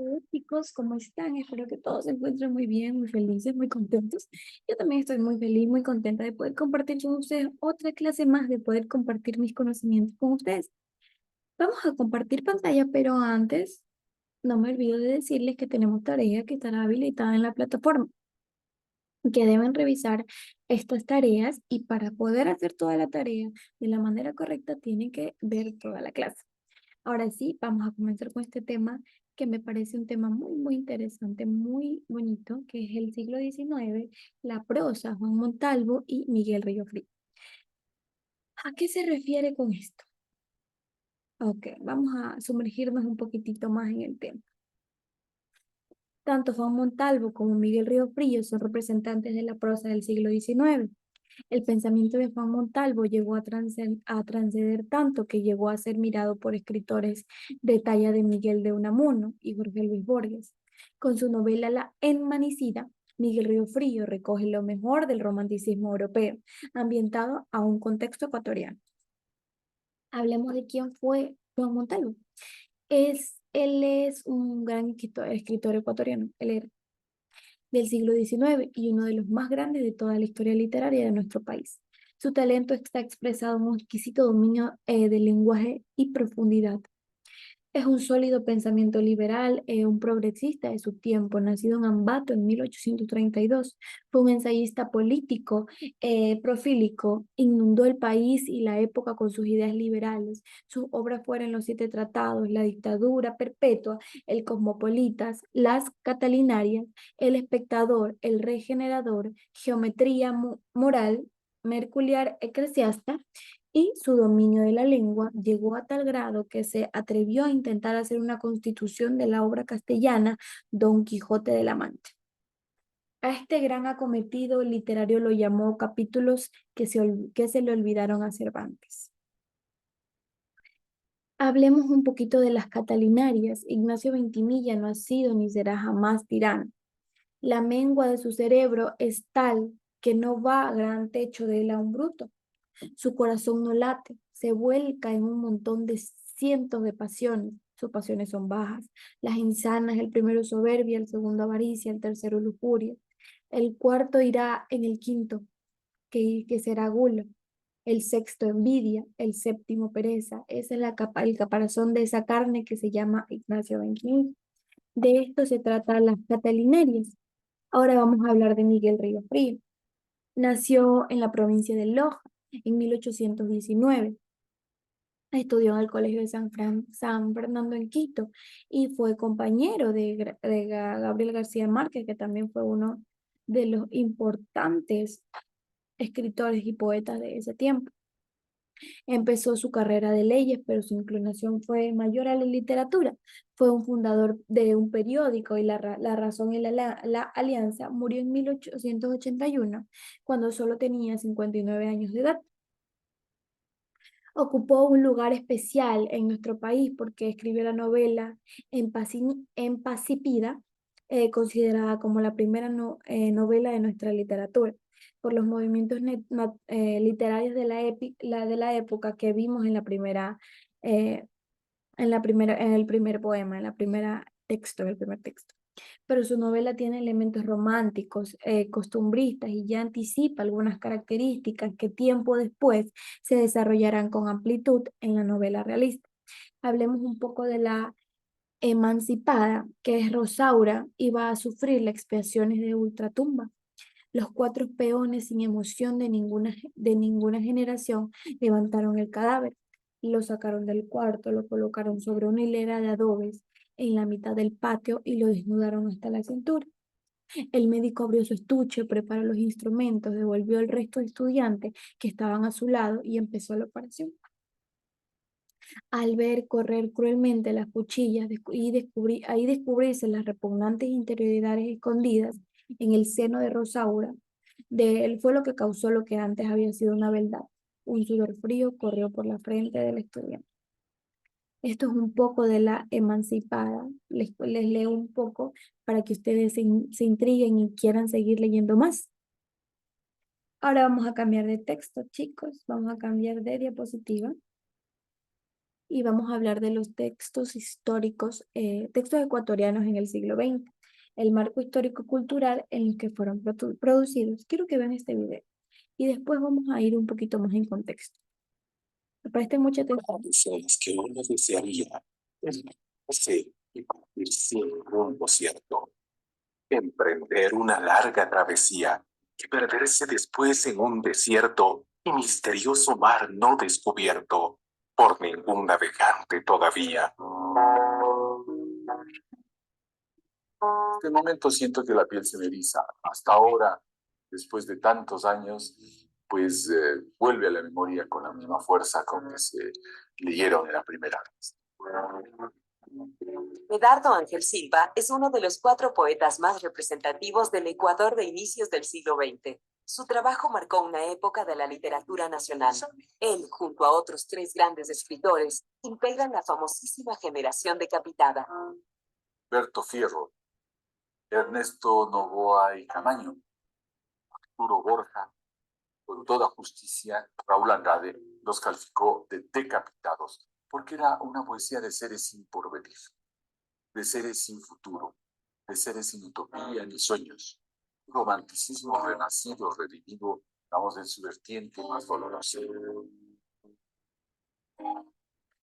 Hola chicos, ¿cómo están? Espero que todos se encuentren muy bien, muy felices, muy contentos. Yo también estoy muy feliz, muy contenta de poder compartir con ustedes otra clase más, de poder compartir mis conocimientos con ustedes. Vamos a compartir pantalla, pero antes no me olvido de decirles que tenemos tarea que estará habilitada en la plataforma, que deben revisar estas tareas y para poder hacer toda la tarea de la manera correcta tienen que ver toda la clase. Ahora sí, vamos a comenzar con este tema que me parece un tema muy, muy interesante, muy bonito, que es el siglo XIX, la prosa, Juan Montalvo y Miguel Río Frío. ¿A qué se refiere con esto? Ok, vamos a sumergirnos un poquitito más en el tema. Tanto Juan Montalvo como Miguel Río Frío son representantes de la prosa del siglo XIX. El pensamiento de Juan Montalvo llegó a transcender tanto que llegó a ser mirado por escritores de talla de Miguel de Unamuno y Jorge Luis Borges. Con su novela La Enmanecida, Miguel Río Frío recoge lo mejor del romanticismo europeo, ambientado a un contexto ecuatoriano. Hablemos de quién fue Juan Montalvo. Él es un gran escritor ecuatoriano. Él era del siglo XIX y uno de los más grandes de toda la historia literaria de nuestro país. Su talento está expresado en un exquisito dominio del lenguaje y profundidad. Es un sólido pensamiento liberal, un progresista de su tiempo, nacido en Ambato en 1832. Fue un ensayista político, profílico, inundó el país y la época con sus ideas liberales. Sus obras fueron Los Siete Tratados, La Dictadura Perpetua, El Cosmopolitas, Las Catalinarias, El Espectador, El Regenerador, Geometría Moral, Mercurial Eclesiasta, y su dominio de la lengua llegó a tal grado que se atrevió a intentar hacer una constitución de la obra castellana Don Quijote de la Mancha. A este gran acometido literario lo llamó capítulos que se le olvidaron a Cervantes. Hablemos un poquito de las Catalinarias. Ignacio Ventimilla no ha sido ni será jamás tirano. La mengua de su cerebro es tal que no va a gran techo de él a un bruto. Su corazón no late, se vuelca en un montón de cientos de pasiones. Sus pasiones son bajas. Las insanas, el primero soberbia, el segundo avaricia, el tercero lujuria. El cuarto irá en el quinto, que será gula. El sexto envidia, el séptimo pereza. Esa es el caparazón de esa carne que se llama Ignacio Benquín. De esto se trata las Catilinarias. Ahora vamos a hablar de Miguel Río Frío. Nació en la provincia de Loja en 1819. Estudió en el Colegio de San Fernando en Quito y fue compañero de Gabriel García Márquez, que también fue uno de los importantes escritores y poetas de ese tiempo. Empezó su carrera de leyes, pero su inclinación fue mayor a la literatura. Fue un fundador de un periódico y La Razón y la Alianza. Murió en 1881, cuando solo tenía 59 años de edad. Ocupó un lugar especial en nuestro país porque escribió la novela Empacípida, considerada como la primera novela de nuestra literatura, por los movimientos literarios de de la época que vimos eh, en el primer poema, en el primer texto. Pero su novela tiene elementos románticos, costumbristas y ya anticipa algunas características que tiempo después se desarrollarán con amplitud en la novela realista. Hablemos un poco de la emancipada, que es Rosaura, y va a sufrir las expiaciones de ultratumba. Los cuatro peones sin emoción de ninguna generación levantaron el cadáver, lo sacaron del cuarto, lo colocaron sobre una hilera de adobes en la mitad del patio y lo desnudaron hasta la cintura. El médico abrió su estuche, preparó los instrumentos, devolvió el resto de estudiantes que estaban a su lado y empezó la operación. Al ver correr cruelmente las cuchillas ahí descubrirse las repugnantes interioridades escondidas en el seno de Rosaura, de él fue lo que causó lo que antes había sido una verdad. Un sudor frío corrió por la frente del estudiante. Esto es un poco de la emancipada. Les leo un poco para que ustedes se intriguen y quieran seguir leyendo más. Ahora vamos a cambiar de texto, chicos. Vamos a cambiar de diapositiva. y vamos a hablar de los textos históricos, textos ecuatorianos en el siglo XX, el marco histórico-cultural en el que fueron producidos. Quiero que vean este video y después vamos a ir un poquito más en contexto. Me preste mucha atención. Son que uno desearía encontrarse y convertirse en un desierto, emprender una larga travesía y perderse después en un desierto y misterioso mar no descubierto por ningún navegante todavía. En este momento siento que la piel se me eriza. Hasta ahora, después de tantos años, pues vuelve a la memoria con la misma fuerza con que se leyeron en la primera vez. Medardo Ángel Silva es uno de los 4 poetas más representativos del Ecuador de inicios del siglo XX. Su trabajo marcó una época de la literatura nacional. Él, junto a otros 3 grandes escritores, integran la famosísima generación decapitada. Berto Fierro, Ernesto Noboa y Camaño, Arturo Borja, con toda justicia, Raúl Andrade los calificó de decapitados, porque era una poesía de seres sin porvenir, de seres sin futuro, de seres sin utopía ni sueños. Un romanticismo renacido, revivido, vamos, en su vertiente más dolorosa.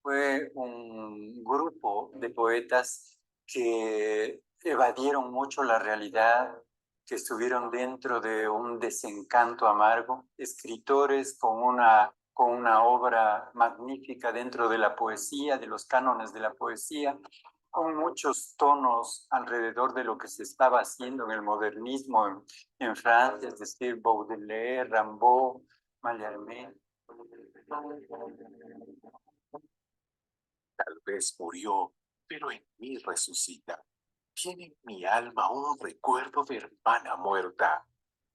Fue un grupo de poetas que evadieron mucho la realidad, que estuvieron dentro de un desencanto amargo, escritores con una obra magnífica dentro de la poesía, de los cánones de la poesía, con muchos tonos alrededor de lo que se estaba haciendo en el modernismo en Francia, es decir, Baudelaire, Rimbaud, Mallarmé. Tal vez murió, pero en mí resucita. Tiene en mi alma un recuerdo de hermana muerta.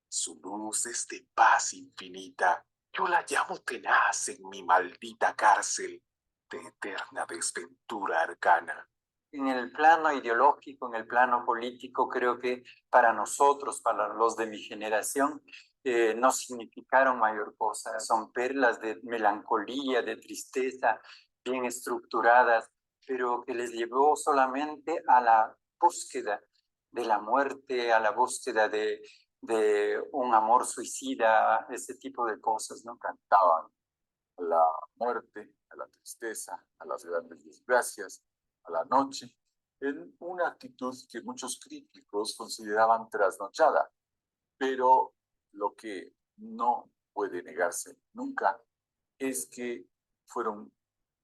Su luz es de paz infinita. Yo la llamo tenaz en mi maldita cárcel de eterna desventura arcana. En el plano ideológico, en el plano político, creo que para nosotros, para los de mi generación, no significaron mayor cosa. Son perlas de melancolía, de tristeza, bien estructuradas, pero que les llevó solamente a la búsqueda de la muerte, a la búsqueda de un amor suicida, ese tipo de cosas, ¿no? Cantaban a la muerte, a la tristeza, a las grandes desgracias, a la noche, en una actitud que muchos críticos consideraban trasnochada, pero lo que no puede negarse nunca es que fueron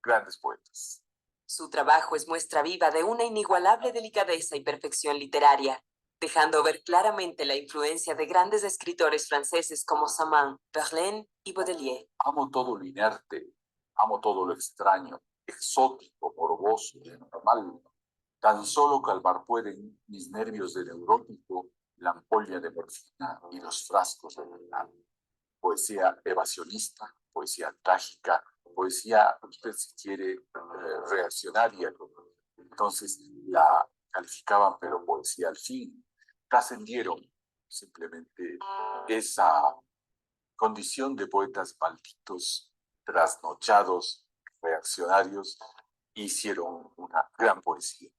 grandes poetas. Su trabajo es muestra viva de una inigualable delicadeza y perfección literaria, dejando ver claramente la influencia de grandes escritores franceses como Saint-Mand, Verlaine y Baudelaire. Amo todo lo inerte, amo todo lo extraño, exótico, morboso, normal. Tan solo calmar pueden mis nervios de neurótico, la ampolla de morfina y los frascos de veneno. Poesía evasionista, poesía trágica, poesía, usted si quiere, reaccionaria. Entonces la calificaban, pero poesía al fin. Trascendieron simplemente esa condición de poetas malditos, trasnochados, reaccionarios, hicieron una gran poesía.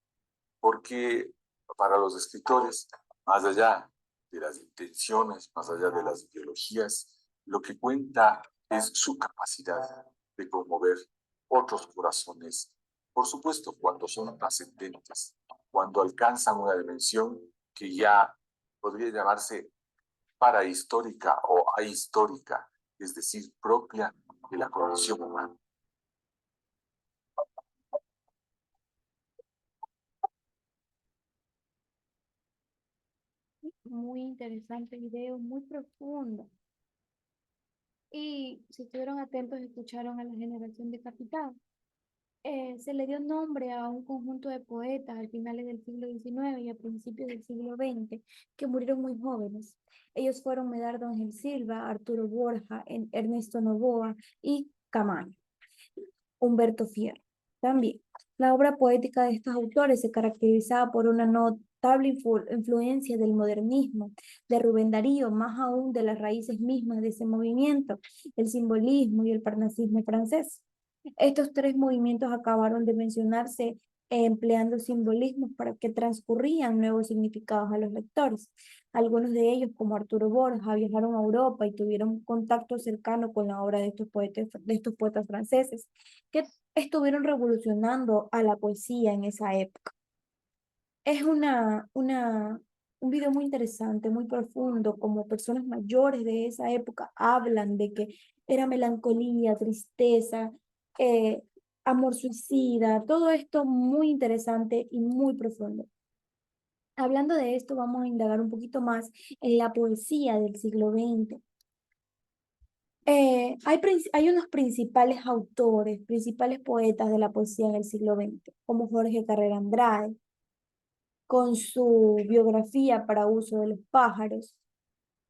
Porque para los escritores, más allá de las intenciones, más allá de las ideologías, lo que cuenta es su capacidad de conmover otros corazones, por supuesto, cuando son trascendentes, cuando alcanzan una dimensión que ya podría llamarse parahistórica o ahistórica, es decir, propia de la condición humana. Muy interesante video, muy profundo. Y si estuvieron atentos, escucharon a la generación decapitada. Se le dio nombre a un conjunto de poetas al finales del siglo XIX y a principios del siglo XX que murieron muy jóvenes. Ellos fueron Medardo Ángel Silva, Arturo Borja, Ernesto Noboa y Camaño. Humberto Fierro. También, la obra poética de estos autores se caracterizaba por una notable influencia del modernismo, de Rubén Darío, más aún de las raíces mismas de ese movimiento, el simbolismo y el parnasismo francés. Estos tres movimientos acabaron de mencionarse empleando simbolismos para que transcurrían nuevos significados a los lectores. Algunos de ellos, como Arturo Borja, viajaron a Europa y tuvieron contacto cercano con la obra de estos poetas franceses, que estuvieron revolucionando a la poesía en esa época. Es un video muy interesante, muy profundo, como personas mayores de esa época hablan de que era melancolía, tristeza, eh, amor suicida, todo esto muy interesante y muy profundo. Hablando de esto, vamos a indagar un poquito más en la poesía del siglo XX. Hay unos principales autores, principales poetas de la poesía en el siglo XX, como Jorge Carrera Andrade, con su biografía para uso de los pájaros,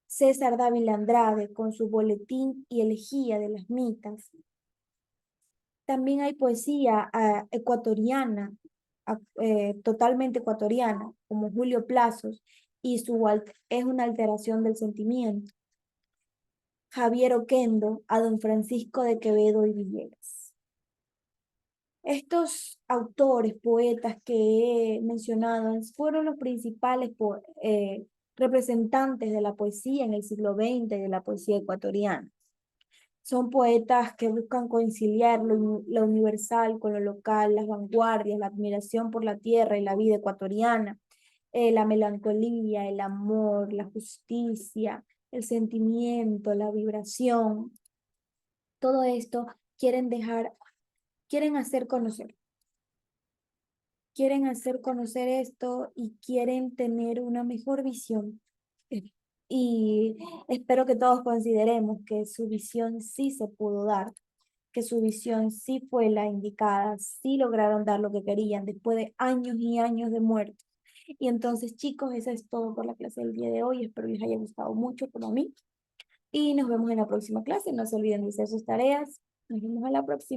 César Dávila Andrade con su boletín y elegía de las mitas. También hay poesía ecuatoriana, totalmente ecuatoriana, como Julio Plazos, y es una alteración del sentimiento. Javier Oquendo, a don Francisco de Quevedo y Villegas. Estos autores, poetas que he mencionado, fueron los principales representantes de la poesía en el siglo XX y de la poesía ecuatoriana. Son poetas que buscan conciliar lo universal con lo local, las vanguardias, la admiración por la tierra y la vida ecuatoriana, la melancolía, el amor, la justicia, el sentimiento, la vibración. Todo esto quieren hacer conocer. Quieren hacer conocer esto y quieren tener una mejor visión. Y espero que todos consideremos que su visión sí se pudo dar, que su visión sí fue la indicada, sí lograron dar lo que querían después de años y años de muerte. Y entonces, chicos, eso es todo por la clase del día de hoy. Espero les haya gustado mucho como a mí. Y nos vemos en la próxima clase. No se olviden de hacer sus tareas. Nos vemos a la próxima.